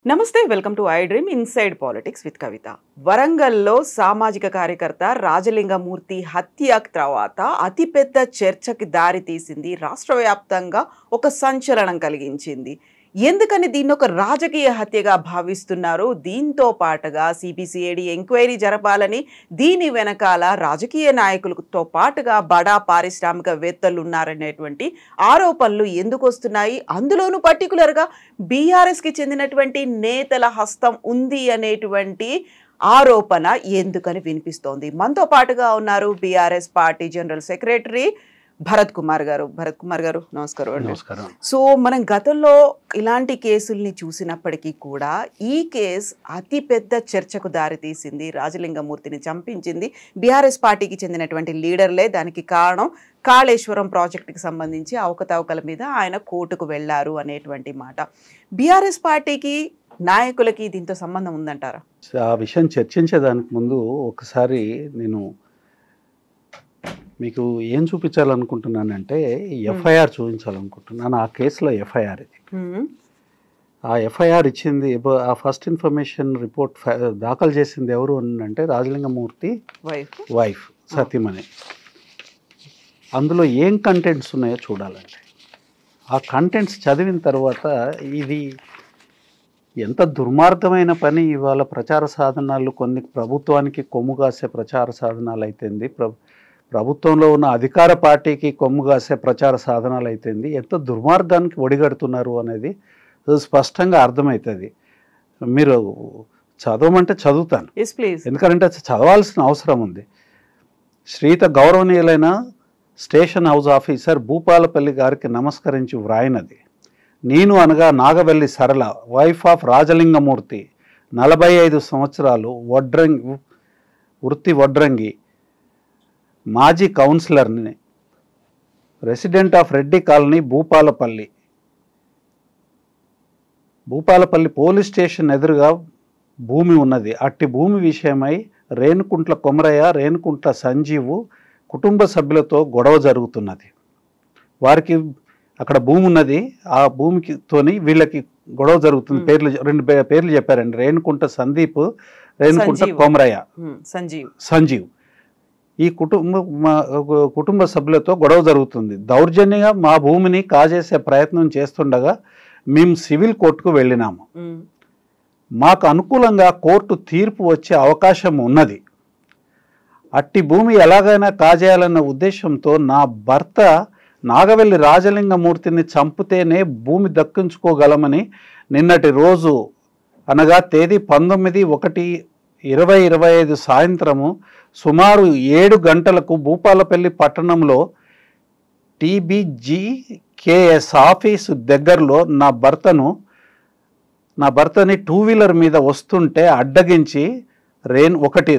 నమస్తే welcome to I dream inside politics with Kavitha. వరంగల్లో సామాజిక కార్యకర్త రాజలింగమూర్తి హత్య తర్వాత అతిపెద్ద చర్చకి దారి తీసింది. రాష్ట్ర వ్యాప్తంగా ఒక సంచలనం కలిగించింది. ఎందుకని దీన్ని ఒక రాజకీయ హత్యగా భావిస్తున్నారు? దీంతో పాటుగా సిబిసిఐడి ఎంక్వైరీ జరపాలని, దీని వెనకాల రాజకీయ నాయకులతో పాటుగా బడా పారిశ్రామికవేత్తలు ఉన్నారనేటువంటి ఆరోపణలు ఎందుకు వస్తున్నాయి? అందులోనూ పర్టికులర్గా బీఆర్ఎస్కి చెందినటువంటి నేతల హస్తం ఉంది అనేటువంటి ఆరోపణ ఎందుకని వినిపిస్తోంది? మనతో పాటుగా ఉన్నారు BRS party general secretary Bharat Kumar గారు. నమస్కారం అండి. నమస్కారం. సో మనం గతంలో ఇలాంటి కేసుల్ని చూసినప్పటికీ కూడా ఈ కేసు అతిపెద్ద చర్చకు దారితీసింది. రాజలింగమూర్తిని చంపించింది బీఆర్ఎస్ పార్టీకి చెందినటువంటి లీడర్లే. దానికి కారణం కాళేశ్వరం ప్రాజెక్టుకి సంబంధించి అవకతవకల మీద ఆయన కోర్టుకు వెళ్ళారు అనేటువంటి మాట. బీఆర్ఎస్ పార్టీకి నాయకులకి దీంతో సంబంధం ఉందంటారా? ఆ విషయం చర్చించేదానికి ముందు ఒకసారి నేను మీకు ఏం చూపించాలనుకుంటున్నానంటే ఎఫ్ఐఆర్ చూపించాలనుకుంటున్నాను. ఆ కేసులో ఎఫ్ఐఆర్ ఇది. ఆ ఎఫ్ఐఆర్ ఇచ్చింది, ఆ ఫస్ట్ ఇన్ఫర్మేషన్ రిపోర్ట్ దాఖలు చేసింది ఎవరు అంటే రాజలింగమూర్తి వైఫ్ సతీమణి. అందులో ఏం కంటెంట్స్ ఉన్నాయో చూడాలండి. ఆ కంటెంట్స్ చదివిన తర్వాత ఇది ఎంత దుర్మార్గమైన పని. ఇవాళ ప్రచార సాధనాలు కొన్ని ప్రభుత్వానికి కొమ్ము కాసే ప్రచార సాధనాలు అయితేంది, ప్రభుత్వంలో ఉన్న అధికార పార్టీకి కొమ్ము కాసే ప్రచార సాధనాలు అయితేంది, ఎంత దుర్మార్గానికి ఒడిగడుతున్నారు అనేది స్పష్టంగా అర్థమవుతుంది. మీరు చదవమంటే చదువుతాను, ఎందుకంటే చదవాల్సిన అవసరం ఉంది. శ్రీత గౌరవనీయులైన స్టేషన్ హౌస్ ఆఫీసర్ భూపాలపల్లి గారికి నమస్కరించి వ్రాయినది. నేను అనగా నాగవెల్లి సరళ, వైఫ్ ఆఫ్ రాజలింగమూర్తి, 45 సంవత్సరాలు, వృత్తి వడ్రంగి, మాజీ కౌన్సిలర్ని, resident of Reddy colony, Bhupalpally police station ఎదురుగా భూమి ఉన్నది. అట్టి భూమి విషయమై రేణుకుంట్ల కొమరయ్య, రేణుకుంట్ల సంజీవు కుటుంబ సభ్యులతో గొడవ జరుగుతున్నది. వారికి అక్కడ భూమి ఉన్నది, ఆ భూమితోని వీళ్ళకి గొడవ జరుగుతుంది. రెండు పేర్లు చెప్పారండి, రేణుకుంట సందీప్, రేణుకుంట కొమరయ్య, సంజీవ్. ఈ కుటుంబ సభ్యులతో గొడవ జరుగుతుంది. దౌర్జన్యంగా మా భూమిని కాజేసే ప్రయత్నం చేస్తుండగా మేము సివిల్ కోర్టుకు వెళ్ళినాము. మాకు అనుకూలంగా కోర్టు తీర్పు వచ్చే అవకాశం ఉన్నది. అట్టి భూమి ఎలాగైనా కాజేయాలన్న ఉద్దేశంతో నా భర్త నాగవెల్లి రాజలింగమూర్తిని చంపితేనే భూమి దక్కించుకోగలమని నిన్నటి రోజు అనగా తేదీ 19/1/2025 సాయంత్రము సుమారు 7 గంటలకు భూపాలపల్లి పట్టణంలో TBGKS ఆఫీసు దగ్గరలో నా భర్తని 2 వీలర్ మీద వస్తుంటే అడ్డగించి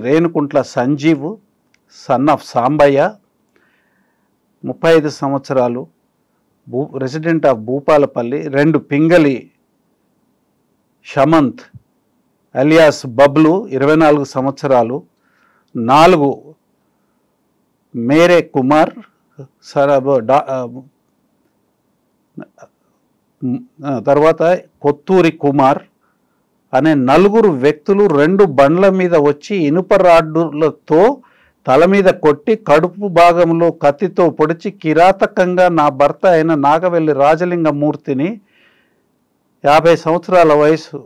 రేణుకుంట్ల సంజీవ్ సన్ ఆఫ్ సాంబయ్య, 35 సంవత్సరాలు, resident of Bhupalpally, 2 Pingali Shamanth alias Bablu, 24 సంవత్సరాలు, 4 మేరే కుమార్ తర్వాత కొత్తూరి కుమార్ అనే 4 వ్యక్తులు 2 బండ్ల మీద వచ్చి ఇనుప రాడ్డులతో తల మీద కొట్టి కడుపు భాగంలో కత్తితో పొడిచి కిరాతకంగా నా భర్త అయిన నాగవెల్లి రాజలింగమూర్తిని, 50 సంవత్సరాల వయసు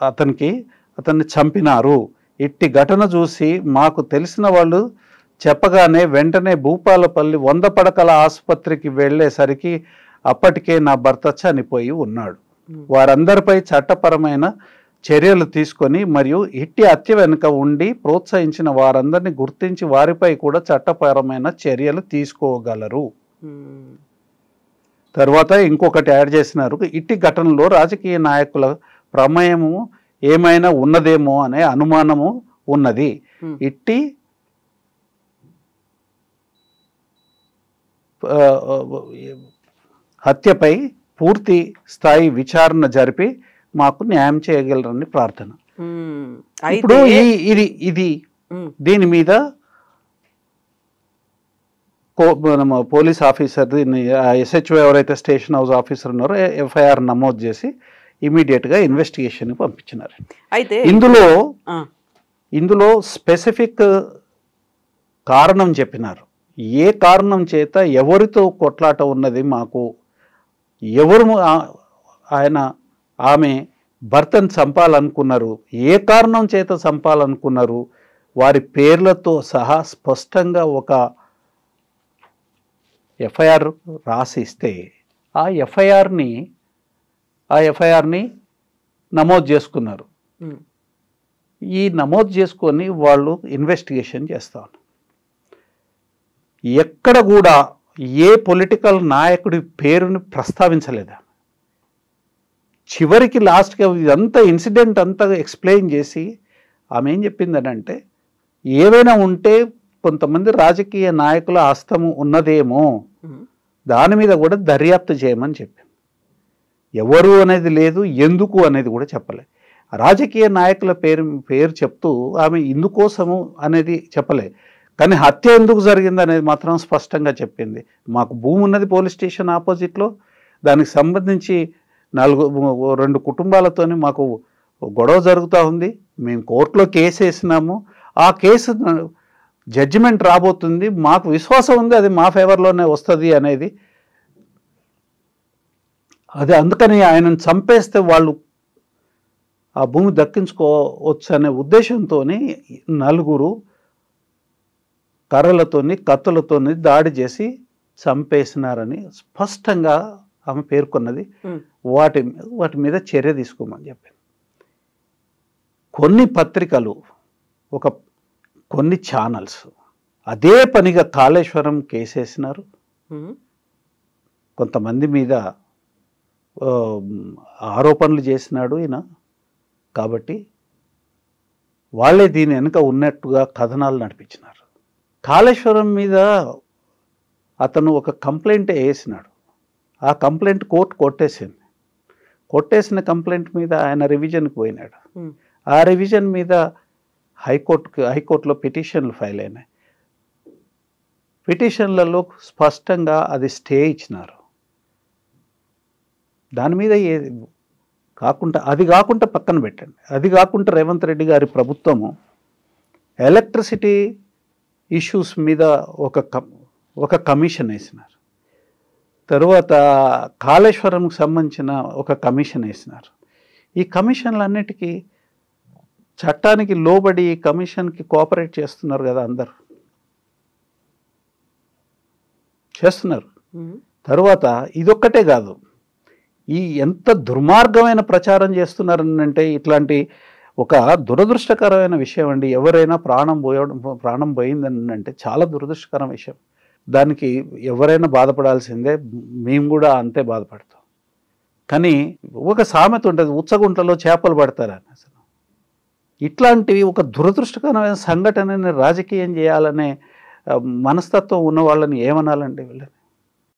అతన్ని చంపినారు. ఇట్టి ఘటన చూసి మాకు తెలిసిన వాళ్ళు చెప్పగానే వెంటనే భూపాలపల్లి 100 పడకల ఆసుపత్రికి వెళ్ళేసరికి అప్పటికే నా భర్త చనిపోయి ఉన్నాడు. వారందరిపై చట్టపరమైన చర్యలు తీసుకొని మరియు ఇట్టి హత్య వెనుక ఉండి ప్రోత్సహించిన వారందరినీ గుర్తించి వారిపై కూడా చట్టపరమైన చర్యలు తీసుకోగలరు. తర్వాత ఇంకొకటి యాడ్ చేసినారు, ఇట్టి ఘటనలో రాజకీయ నాయకుల ప్రమేయము ఏమైనా ఉన్నదేమో అనే అనుమానము ఉన్నది. ఇట్టి హత్యపై పూర్తి స్థాయి విచారణ జరిపి మాకు న్యాయం చేయగలరని ప్రార్థన. ఇప్పుడు ఇది దీని మీద పోలీస్ ఆఫీసర్, SHO ఎవరైతే స్టేషన్ హౌస్ ఆఫీసర్ ఉన్నారో ఎఫ్ఐఆర్ నమోదు చేసి ఇమీడియట్గా ఇన్వెస్టిగేషన్కి పంపించినారు. అయితే ఆ, ఇందులో స్పెసిఫిక్ కారణం చెప్పినారు. ఏ కారణం చేత ఎవరితో కొట్లాట ఉన్నది, మాకు ఎవరు ఆయన ఆమె భర్తను చంపాలనుకున్నారు, ఏ కారణం చేత చంపాలనుకున్నారు, వారి పేర్లతో సహా స్పష్టంగా ఒక ఎఫ్ఐఆర్ రాసి ఇస్తే ఆ ఎఫ్ఐఆర్ని నమోదు చేసుకున్నారు. ఉమ్, ఈ నమోదు చేసుకొని వాళ్ళు ఇన్వెస్టిగేషన్ చేస్తారు. ఎక్కడ కూడా ఏ పొలిటికల్ నాయకుడి పేరుని ప్రస్తావించలేదు. చివరికి లాస్ట్గా ఇదంతా ఇన్సిడెంట్ అంతా ఎక్స్ప్లెయిన్ చేసి ఆమె ఏం చెప్పిందనంటే, ఏవైనా ఉంటే కొంతమంది రాజకీయ నాయకుల హస్తము ఉన్నదేమో, దాని మీద కూడా దర్యాప్తు చేయమని చెప్పింది. ఎవరు అనేది లేదు, ఎందుకు అనేది కూడా చెప్పలే. రాజకీయ నాయకుల పేరు చెప్తూ ఆమె ఇందుకోసము అనేది చెప్పలే, కానీ హత్య ఎందుకు జరిగింది అనేది మాత్రం స్పష్టంగా చెప్పింది. మాకు భూమి ఉన్నది పోలీస్ స్టేషన్ ఆపోజిట్లో, దానికి సంబంధించి 2 కుటుంబాలతోని మాకు గొడవ జరుగుతూ ఉంది, మేము కోర్టులో కేసు వేసినాము, ఆ కేసు జడ్జిమెంట్ రాబోతుంది, మాకు విశ్వాసం ఉంది అది మా ఫేవర్లోనే వస్తుంది అనేది. అది అందుకని ఆయనను చంపేస్తే వాళ్ళు ఆ భూమి దక్కించుకోవచ్చు అనే ఉద్దేశంతో 4 కర్రలతోని కత్తులతోని దాడి చేసి చంపేసినారని స్పష్టంగా ఆమె పేర్కొన్నది. వాటి మీద చర్య తీసుకోమని చెప్పింది. కొన్ని పత్రికలు, కొన్ని ఛానల్స్ అదే పనిగా కాళేశ్వరం కేసేసినారు, కొంతమంది మీద ఆరోపణలు చేసినాడు ఈయన, కాబట్టి వాళ్ళే దీని వెనుక ఉన్నట్టుగా కథనాలు నడిపించినారు. కాళేశ్వరం మీద అతను ఒక కంప్లైంట్ వేసినాడు, ఆ కంప్లైంట్ కోర్టు కొట్టేసిన కంప్లైంట్ మీద ఆయన రివిజన్కి పోయినాడు. ఆ రివిజన్ మీద హైకోర్టులో పిటిషన్లు ఫైల్ అయినాయి. పిటిషన్లలో స్పష్టంగా అది స్టే ఇచ్చినారు. దాని మీద అది కాకుండా పక్కన పెట్టండి, అది కాకుండా రేవంత్ రెడ్డి గారి ప్రభుత్వము ఎలక్ట్రిసిటీ ఇష్యూస్ మీద ఒక కమిషన్ వేసినారు. తరువాత కాళేశ్వరంకి సంబంధించిన ఒక కమిషన్ వేసినారు. ఈ కమిషన్లన్నిటికీ చట్టానికి లోబడి కమిషన్కి కోఆపరేట్ చేస్తున్నారు కదా, అందరు చేస్తున్నారు. తరువాత ఇదొక్కటే కాదు, ఎంత దుర్మార్గమైన ప్రచారం చేస్తున్నారనంటే, ఇట్లాంటి ఒక దురదృష్టకరమైన విషయం అండి. ఎవరైనా ప్రాణం పోయిందని అంటే చాలా దురదృష్టకరం విషయం. దానికి ఎవరైనా బాధపడాల్సిందే, మేము కూడా అంతే బాధపడతాం. కానీ ఒక సామెత ఉంటుంది, ఉచ్చగుంటలో చేపలు పడతారని. అసలు ఇట్లాంటివి ఒక దురదృష్టకరమైన సంఘటనని రాజకీయం చేయాలనే మనస్తత్వం ఉన్న వాళ్ళని ఏమనాలండి వీళ్ళని?